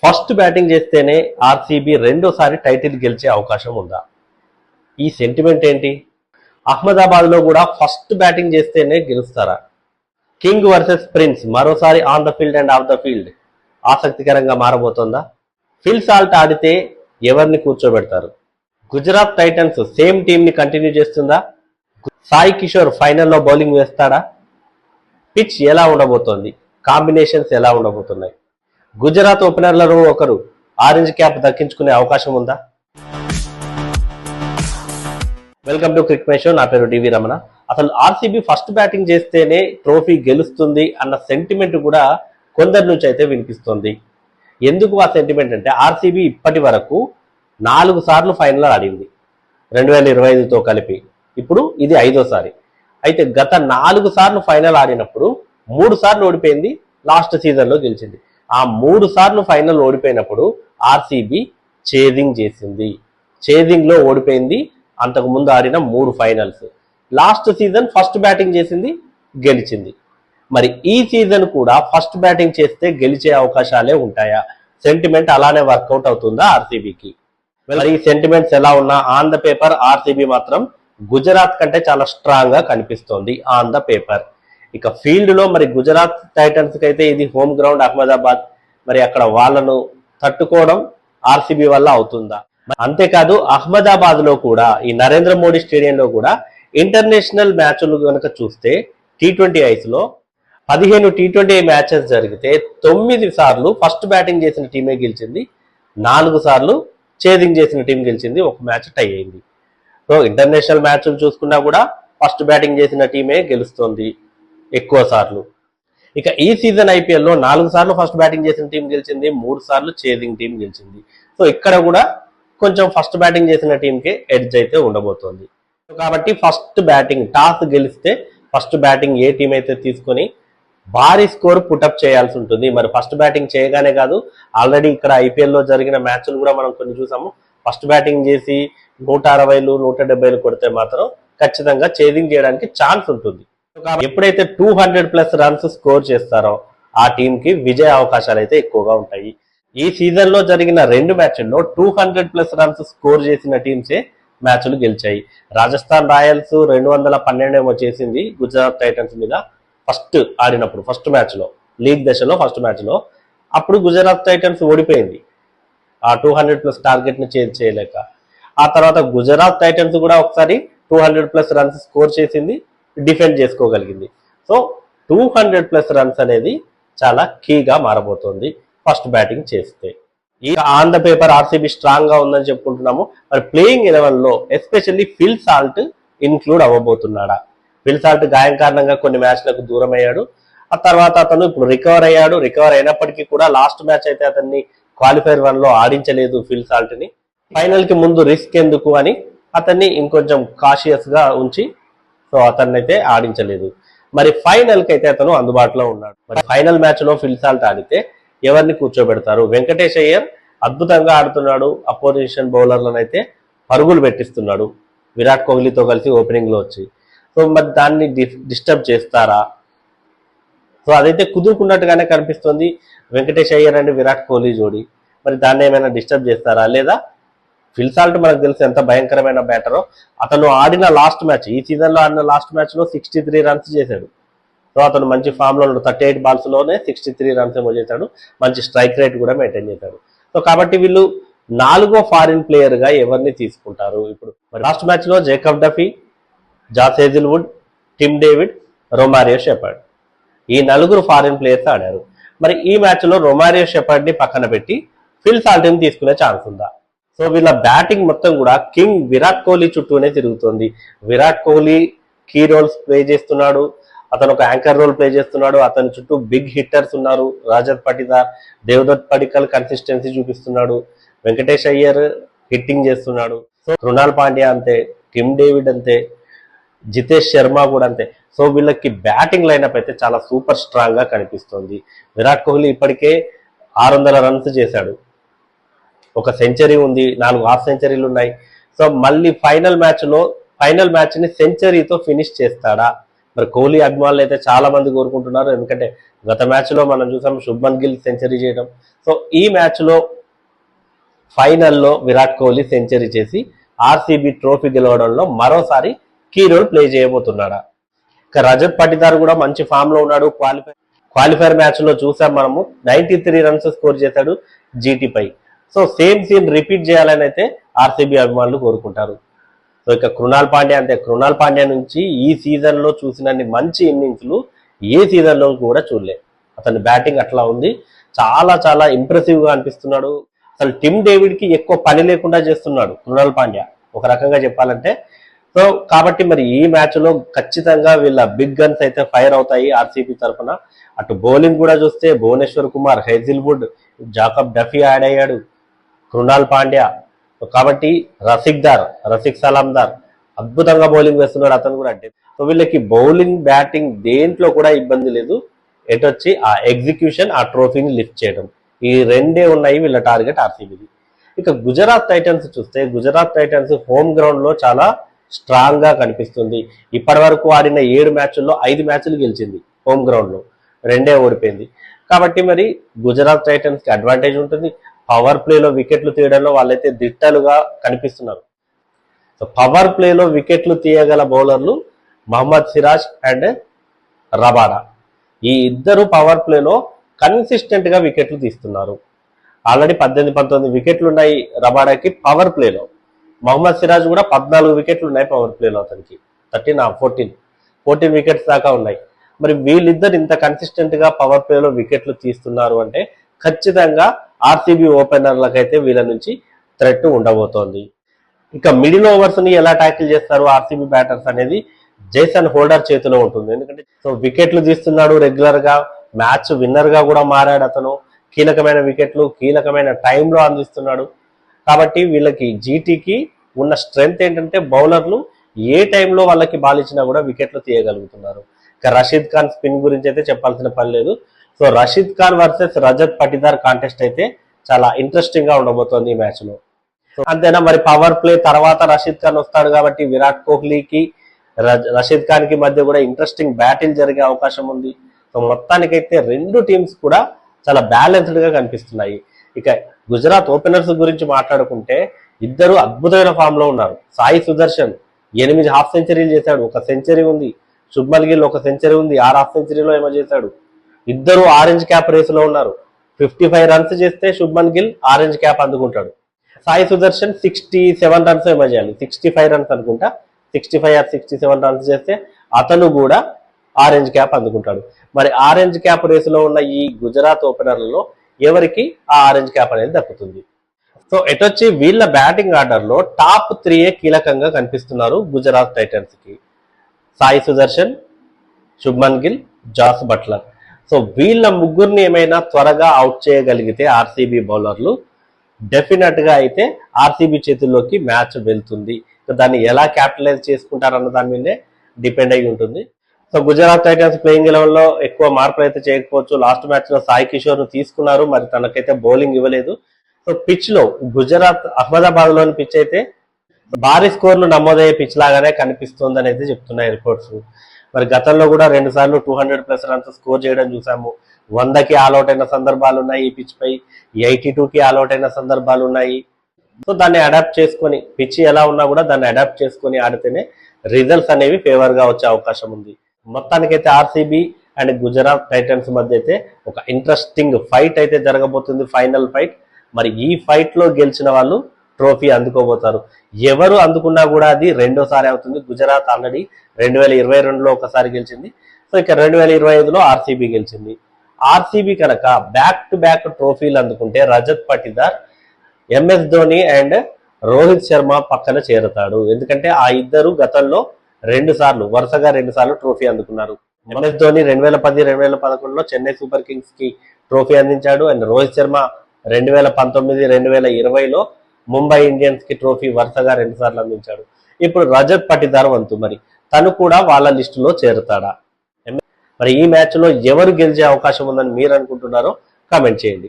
First batting చేస్తేనే RCB రెండోసారి title గెలిచే అవకాశం ఉందా? ఈ సెంటిమెంట్ ఏంటి? అహ్మదాబాద్లో కూడా ఫస్ట్ బ్యాటింగ్ చేస్తేనే గెలుస్తారా? కింగ్ వర్సెస్ ప్రిన్స్ మరోసారి on the field and of the field ఆసక్తికరంగా మారబోతోందా? ఫిల్ సాల్ట్ ఆడితే ఎవరిని కూర్చోబెడతారు? గుజరాత్ టైటన్స్ సేమ్ టీంని కంటిన్యూ చేస్తుందా? సాయి కిషోర్ ఫైనల్లో బౌలింగ్ వేస్తాడా? పిచ్ ఎలా ఉండబోతోంది? కాంబినేషన్స్ ఎలా ఉండబోతున్నాయి? గుజరాత్ ఓపెనర్లలో ఒకరు ఆరెంజ్ క్యాప్ దక్కించుకునే అవకాశం ఉందా? Welcome to Crick show. నా పేరు డివి రమణ. అసలు ఆర్సీబీ ఫస్ట్ బ్యాటింగ్ చేస్తేనే ట్రోఫీ గెలుస్తుంది అన్న సెంటిమెంట్ కూడా కొందరి నుంచి అయితే వినిపిస్తుంది. ఎందుకు ఆ సెంటిమెంట్ అంటే ఆర్సీబీ ఇప్పటి వరకు 4 సార్లు ఫైనల్ ఆడింది 2025తో కలిపి. ఇప్పుడు ఇది 5వ సారి. అయితే గత 4 సార్లు ఫైనల్ ఆడినప్పుడు 3 సార్లు ఓడిపోయింది, లాస్ట్ సీజన్లో గెలిచింది. ఆ 3 సార్లు ఫైనల్ ఓడిపోయినప్పుడు ఆర్సీబీ చేజింగ్ చేసింది. చేజింగ్లో ఓడిపోయింది. అంతకు ముందు ఆడిన 3 finals. Last season first batting చేసింది, గెలిచింది. మరి ఈ సీజన్ కూడా ఫస్ట్ బ్యాటింగ్ చేస్తే గెలిచే అవకాశాలే ఉంటాయా? సెంటిమెంట్ అలానే వర్కౌట్ అవుతుందా ఆర్సీబీకి? మరి ఈ సెంటిమెంట్స్ ఎలా ఉన్నా ఆన్ ద పేపర్ ఆర్సీబీ మాత్రం గుజరాత్ కంటే చాలా స్ట్రాంగ్ గా కనిపిస్తోంది ఆన్ ద పేపర్. ఇక ఫీల్డ్ లో మరి గుజరాత్ టైటన్స్ కి అయితే ఇది హోమ్ గ్రౌండ్ అహ్మదాబాద్. మరి అక్కడ వాళ్ళను తట్టుకోవడం ఆర్సీబీ వల్ల అవుతుందా? అంతేకాదు అహ్మదాబాద్ లో కూడా ఈ నరేంద్ర మోడీ స్టేడియంలో కూడా ఇంటర్నేషనల్ మ్యాచ్లు కనుక చూస్తే T20 ఐస్లో 15 T20 మ్యాచెస్ జరిగితే 9 సార్లు ఫస్ట్ బ్యాటింగ్ చేసిన టీమే గెలిచింది, 4 సార్లు చేజింగ్ చేసిన టీం గెలిచింది, ఒక మ్యాచ్ టై అయింది. సో ఇంటర్నేషనల్ మ్యాచ్లు చూసుకున్నా కూడా ఫస్ట్ బ్యాటింగ్ చేసిన టీమే గెలుస్తోంది ఎక్కువ సార్లు. ఇక ఈ సీజన్ ఐపీఎల్లో 4 సార్లు ఫస్ట్ బ్యాటింగ్ చేసిన టీం గెలిచింది, 3 సార్లు చేజింగ్ టీం గెలిచింది. సో ఇక్కడ కూడా కొంచెం ఫస్ట్ బ్యాటింగ్ చేసిన టీంకే ఎడ్జ్ అయితే ఉండబోతోంది. కాబట్టి ఫస్ట్ బ్యాటింగ్ టాస్ గెలిస్తే ఫస్ట్ బ్యాటింగ్ ఏ టీం అయితే తీసుకొని భారీ స్కోర్ పుటప్ చేయాల్సి ఉంటుంది. మరి ఫస్ట్ బ్యాటింగ్ చేయగానే కాదు, ఆల్రెడీ ఇక్కడ ఐపీఎల్లో జరిగిన మ్యాచ్లు కూడా మనం కొన్ని చూసాము. ఫస్ట్ బ్యాటింగ్ చేసి 160లు 170లు కొడితే మాత్రం ఖచ్చితంగా చేజింగ్ చేయడానికి ఛాన్స్ ఉంటుంది. ఎప్పుడైతే 200+ రన్స్ స్కోర్ చేస్తారో ఆ టీంకి విజయ అవకాశాలు అయితే ఎక్కువగా ఉంటాయి. ఈ సీజన్ లో జరిగిన 2 మ్యాచ్ల్లో 200+ రన్స్ స్కోర్ చేసిన టీమ్సే మ్యాచ్లు గెలిచాయి. రాజస్థాన్ రాయల్స్ 212 చేసింది గుజరాత్ టైటన్స్ మీద ఫస్ట్ ఆడినప్పుడు, ఫస్ట్ మ్యాచ్ లో, లీగ్ దశలో ఫస్ట్ మ్యాచ్ లో. అప్పుడు గుజరాత్ టైటన్స్ ఓడిపోయింది ఆ 200+ టార్గెట్ ని చేజ్ చేయలేక. ఆ తర్వాత గుజరాత్ టైటన్స్ కూడా ఒకసారి 200+ రన్స్ స్కోర్ చేసింది, డిఫెండ్ చేసుకోగలిగింది. సో 200+ రన్స్ అనేది చాలా కీగా మారబోతోంది ఫస్ట్ బ్యాటింగ్ చేస్తే. ఈ on the paper RCB strong గా ఉందని చెప్పుకుంటున్నాము. మరి ప్లేయింగ్ 11 లో ఎస్పెషల్లీ ఫిల్ సాల్ట్ ఇన్క్లూడ్ అవ్వబోతున్నాడా? ఫిల్ సాల్ట్ గాయం కారణంగా కొన్ని మ్యాచ్లకు దూరం అయ్యాడు. ఆ తర్వాత అతను ఇప్పుడు రికవర్ అయ్యాడు. రికవర్ అయినప్పటికీ కూడా లాస్ట్ మ్యాచ్ అయితే అతన్ని క్వాలిఫైర్ 1 లో ఆడించలేదు ఫిల్ సాల్ట్ ని. ఫైనల్ కి ముందు రిస్క్ ఎందుకు అని అతన్ని ఇంకొంచెం కాషియస్ గా ఉంచి సో అతన్ని అయితే ఆడించలేదు. మరి ఫైనల్ కి అయితే అతను అందుబాటులో ఉన్నాడు. మరి ఫైనల్ మ్యాచ్ లో ఫిల్ సాల్ట్ ఆడితే ఎవరిని కూర్చోబెడతారు? వెంకటేష్ అయ్యర్ అద్భుతంగా ఆడుతున్నాడు. అపోజిషన్ బౌలర్లను అయితే పరుగులు పెట్టిస్తున్నాడు విరాట్ కోహ్లీతో కలిసి ఓపెనింగ్ లో వచ్చి. సో మరి దాన్ని డిస్టర్బ్ చేస్తారా? సో అదైతే కుదురుకున్నట్టుగానే కనిపిస్తుంది వెంకటేష్ అయ్యర్ అండ్ విరాట్ కోహ్లీ జోడి. మరి దాన్ని ఏమైనా డిస్టర్బ్ చేస్తారా? లేదా ఫిల్ సాల్ట్ మనకు తెలిసి ఎంత భయంకరమైన బ్యాటరో. అతను ఆడిన లాస్ట్ మ్యాచ్, ఈ సీజన్ లో ఆడిన లాస్ట్ మ్యాచ్ లో 63 రన్స్ చేశాడు. సో అతను మంచి ఫామ్ లో 38 బాల్స్ లోనే 63 రన్స్ ఏమో చేశాడు. మంచి స్ట్రైక్ రేట్ కూడా మెయింటైన్ చేశాడు. సో కాబట్టి వీళ్ళు 4వ ఫారిన్ ప్లేయర్ గా ఎవరిని తీసుకుంటారు? ఇప్పుడు లాస్ట్ మ్యాచ్ లో Jacob Duffy, Josh Hazlewood, Tim David, Romario Shepherd, ఈ 4 ఫారిన్ ప్లేయర్స్ ఆడారు. మరి ఈ మ్యాచ్ లో రొమారియో షెపర్డ్ ని పక్కన పెట్టి ఫిల్ సాల్ట్ ని తీసుకునే ఛాన్స్ ఉందా? సో వీళ్ళ బ్యాటింగ్ మొత్తం కూడా కింగ్ విరాట్ కోహ్లీ చుట్టూనే తిరుగుతుంది. Virat Kohli key roles play చేస్తున్నాడు, అతను ఒక యాంకర్ రోల్ ప్లే చేస్తున్నాడు. అతని చుట్టూ బిగ్ హిట్టర్స్ ఉన్నారు. రాజత్ పటిదార్, దేవదత్ పడిక్కల్ కన్సిస్టెన్సీ చూపిస్తున్నాడు. వెంకటేష్ అయ్యర్ హిట్టింగ్ చేస్తున్నాడు. సో కృణాల్ పాండ్యా అంతే, టిమ్ డేవిడ్ అంతే, జితేష్ శర్మ కూడా అంతే. సో వీళ్ళకి బ్యాటింగ్ లైనప్ అయితే చాలా సూపర్ స్ట్రాంగ్ గా కనిపిస్తుంది. విరాట్ కోహ్లీ ఇప్పటికే 600 రన్స్ చేశాడు, ఒక సెంచరీ ఉంది, 4 హాఫ్ సెంచరీలు ఉన్నాయి. సో మళ్ళీ ఫైనల్ మ్యాచ్ ని సెంచరీతో ఫినిష్ చేస్తాడా? మరి కోహ్లీ అభిమానులు అయితే చాలా మంది కోరుకుంటున్నారు. ఎందుకంటే గత మ్యాచ్ లో మనం చూసాం శుభ్మన్ గిల్ సెంచరీ చేయడం. సో ఈ మ్యాచ్ లో ఫైనల్లో విరాట్ కోహ్లీ సెంచరీ చేసి ఆర్సీబీ ట్రోఫీ గెలవడంలో మరోసారి కీ రోల్ ప్లే చేయబోతున్నాడా? ఇక రజత్ పటిదార్ కూడా మంచి ఫామ్ లో ఉన్నాడు. క్వాలిఫైర్ మ్యాచ్ లో చూసాం మనము 93 రన్స్ స్కోర్ చేశాడు జీటీపై. సో సేమ్ సీన్ రిపీట్ చేయాలని అయితే ఆర్సీబీ అభిమానులు కోరుకుంటారు. సో ఇక కృణాల్ పాండ్యా నుంచి ఈ సీజన్ లో చూసినన్ని మంచి ఇన్నింగ్స్లు ఏ సీజన్ లో కూడా చూడలేదు. అతని బ్యాటింగ్ అట్లా ఉంది, చాలా చాలా ఇంప్రెసివ్ గా అనిపిస్తున్నాడు. అసలు టిమ్ డేవిడ్ కి ఎక్కువ పని లేకుండా చేస్తున్నాడు కృణాల్ పాండ్యా ఒక రకంగా చెప్పాలంటే. సో కాబట్టి మరి ఈ మ్యాచ్ లో ఖచ్చితంగా వీళ్ళ బిగ్ గన్స్ అయితే ఫైర్ అవుతాయి ఆర్సీబీ తరఫున. అటు బౌలింగ్ కూడా చూస్తే Bhuvneshwar Kumar, Hazlewood, Jacob Duffy add అయ్యాడు, కృణాల్ పాండ్యా. కాబట్టి రసిక్ సలాందార్ అద్భుతంగా బౌలింగ్ వేస్తున్నాడు అతను కూడా. అంటే సో వీళ్ళకి బౌలింగ్ బ్యాటింగ్ దేంట్లో కూడా ఇబ్బంది లేదు. ఎటొచ్చి ఆ ఎగ్జిక్యూషన్, ఆ ట్రోఫీని లిఫ్ట్ చేయడం, ఈ రెండే ఉన్నాయి వీళ్ళ టార్గెట్ ఆర్సీబీది. ఇక గుజరాత్ టైటన్స్ చూస్తే గుజరాత్ టైటన్స్ హోమ్ గ్రౌండ్ లో చాలా స్ట్రాంగ్ గా కనిపిస్తుంది. ఇప్పటి వరకు ఆడిన 7 మ్యాచ్ల్లో 5 మ్యాచ్లు గెలిచింది హోమ్ గ్రౌండ్ లో, 2 ఓడిపోయింది. కాబట్టి మరి గుజరాత్ టైటన్స్ కి అడ్వాంటేజ్ ఉంటుంది. పవర్ ప్లేలో వికెట్లు తీయడంలో వాళ్ళైతే దిట్టలుగా కనిపిస్తున్నారు. సో పవర్ ప్లేలో వికెట్లు తీయగల బౌలర్లు మహమ్మద్ సిరాజ్ అండ్ రబాడా. ఈ ఇద్దరు పవర్ ప్లేలో కన్సిస్టెంట్ గా వికెట్లు తీస్తున్నారు. ఆల్రెడీ 18-19 వికెట్లు ఉన్నాయి రబాడాకి పవర్ ప్లేలో. మహమ్మద్ సిరాజ్ కూడా 14 వికెట్లు ఉన్నాయి పవర్ ప్లేలో అతనికి. 14 వికెట్స్ దాకా ఉన్నాయి. మరి వీళ్ళిద్దరు ఇంత కన్సిస్టెంట్ గా పవర్ ప్లేలో వికెట్లు తీస్తున్నారు అంటే ఖచ్చితంగా ఆర్సీబీ ఓపెనర్లకైతే వీళ్ళ నుంచి థ్రెట్ ఉండబోతోంది. ఇక మిడిల్ ఓవర్స్ ని ఎలా ట్యాకిల్ చేస్తారు ఆర్సీబీ బ్యాటర్స్ అనేది జేసన్ హోల్డర్ చేతిలో ఉంటుంది. ఎందుకంటే సో వికెట్లు తీస్తున్నాడు రెగ్యులర్ గా, మ్యాచ్ విన్నర్ గా కూడా మారాడు అతను. కీలకమైన వికెట్లు కీలకమైన టైంలో అందిస్తున్నాడు. కాబట్టి వీళ్ళకి జీటీకి ఉన్న స్ట్రెంగ్త్ ఏంటంటే బౌలర్లు ఏ టైంలో వాళ్ళకి బాల్ ఇచ్చినా కూడా వికెట్లు తీయగలుగుతున్నారు. ఇక రషీద్ ఖాన్ స్పిన్ గురించి అయితే చెప్పాల్సిన పని లేదు. So Rashid Khan versus Rajat Patidar contest అయితే చాలా ఇంట్రెస్టింగ్ గా ఉండబోతోంది ఈ మ్యాచ్ లో. అంతేనా, మరి పవర్ ప్లే తర్వాత రషీద్ ఖాన్ వస్తాడు కాబట్టి విరాట్ కోహ్లీకి రషీద్ ఖాన్ కి మధ్య కూడా ఇంట్రెస్టింగ్ బ్యాటిల్ జరిగే అవకాశం ఉంది. సో మొత్తానికైతే రెండు టీమ్స్ కూడా చాలా బ్యాలెన్స్డ్ గా కనిపిస్తున్నాయి. ఇక గుజరాత్ ఓపెనర్స్ గురించి మాట్లాడుకుంటే ఇద్దరు అద్భుతమైన ఫామ్ లో ఉన్నారు. సాయి సుదర్శన్ 8 హాఫ్ సెంచరీలు చేశాడు, 1 సెంచరీ ఉంది. శుభ్మన్ గిల్ 1 సెంచరీ ఉంది, 6 హాఫ్ సెంచరీలో ఏమో చేశాడు. ఇద్దరు ఆరెంజ్ క్యాప్ రేసులో ఉన్నారు. 55 రన్స్ చేస్తే శుభ్మన్ గిల్ ఆరెంజ్ క్యాప్ అందుకుంటాడు. సాయి సుదర్శన్ 67 రన్స్ ఏమో చేయాలి, 65 రన్స్ అనుకుంటా, 65 or 67 రన్స్ చేస్తే అతను కూడా ఆరెంజ్ క్యాప్ అందుకుంటాడు. మరి ఆరెంజ్ క్యాప్ రేసులో ఉన్న ఈ గుజరాత్ ఓపెనర్లలో ఎవరికి ఆ ఆరెంజ్ క్యాప్ అనేది దక్కుతుంది? సో ఎటొచ్చి వీళ్ళ బ్యాటింగ్ ఆర్డర్ లో టాప్ 3 కీలకంగా కనిపిస్తున్నారు గుజరాత్ టైటన్స్ కి. Sai Sudharsan, Shubman Gill, Jos Buttler. So వీళ్ళ ముగ్గురిని ఏమైనా త్వరగా అవుట్ చేయగలిగితే ఆర్సీబీ బౌలర్లు డెఫినెట్ గా అయితే ఆర్సీబీ చేతుల్లోకి మ్యాచ్ వెళ్తుంది. దాన్ని ఎలా క్యాపిటలైజ్ చేసుకుంటారన్న దాని మీదే డిపెండ్ అయి ఉంటుంది. So Gujarat Titans playing eleven లో ఎక్కువ మార్పులు అయితే చేయకపోవచ్చు. లాస్ట్ మ్యాచ్ లో సాయి కిషోర్ ను తీసుకున్నారు, మరి తనకైతే బౌలింగ్ ఇవ్వలేదు. సో పిచ్ లో గుజరాత్ అహ్మదాబాద్ లోని పిచ్ అయితే భారీ స్కోర్లు నమోదయ్యే పిచ్ లాగానే కనిపిస్తుంది అనేది చెప్తున్నాయి రిపోర్ట్స్. మరి గతంలో కూడా 2 సార్లు 200+ రన్స్ స్కోర్ చేయడం చూసాము. 100కి ఆల్అౌట్ అయిన సందర్భాలు ఉన్నాయి ఈ పిచ్ పై, 82కి ఆల్అౌట్ అయిన సందర్భాలు ఉన్నాయి. సో దాన్ని అడాప్ట్ చేసుకొని, పిచ్ ఎలా ఉన్నా కూడా దాన్ని అడాప్ట్ చేసుకొని ఆడితేనే రిజల్ట్స్ అనేవి ఫేవర్ గా వచ్చే అవకాశం ఉంది. మొత్తానికైతే ఆర్సీబీ అండ్ గుజరాత్ టైటన్స్ మధ్య అయితే ఒక ఇంట్రెస్టింగ్ ఫైట్ అయితే జరగబోతుంది, ఫైనల్ ఫైట్. మరి ఈ ఫైట్ లో గెలిచిన వాళ్ళు ట్రోఫీ అందుకోబోతారు. ఎవరు అందుకున్నా కూడా అది రెండోసారి అవుతుంది. గుజరాత్ ఆల్రెడీ 2022లో ఒకసారి గెలిచింది. సో ఇక 2025లో ఆర్సీబీ గెలిచింది. ఆర్సీబీ కనుక బ్యాక్ టు బ్యాక్ ట్రోఫీలు అందుకుంటే రజత్ పటిదార్, ఎంఎస్ ధోని అండ్ రోహిత్ శర్మ పక్కన చేరుతాడు. ఎందుకంటే ఆ ఇద్దరు గతంలో వరుసగా 2 సార్లు ట్రోఫీ అందుకున్నారు. ఎంఎస్ ధోని 2010, 2011లో చెన్నై సూపర్ కింగ్స్ కి ట్రోఫీ అందించాడు. అండ్ రోహిత్ శర్మ 2019, 2020లో ముంబై ఇండియన్స్ కి ట్రోఫీ వరుసగా 2 సార్లు అందించాడు. ఇప్పుడు రజత్ పటిదార్ వంతు, మరి తను కూడా వాళ్ళ లిస్టులో చేరుతాడా? మరి ఈ మ్యాచ్ లో ఎవరు గెలిచే అవకాశం ఉందని మీరు అనుకుంటున్నారో కామెంట్ చేయండి.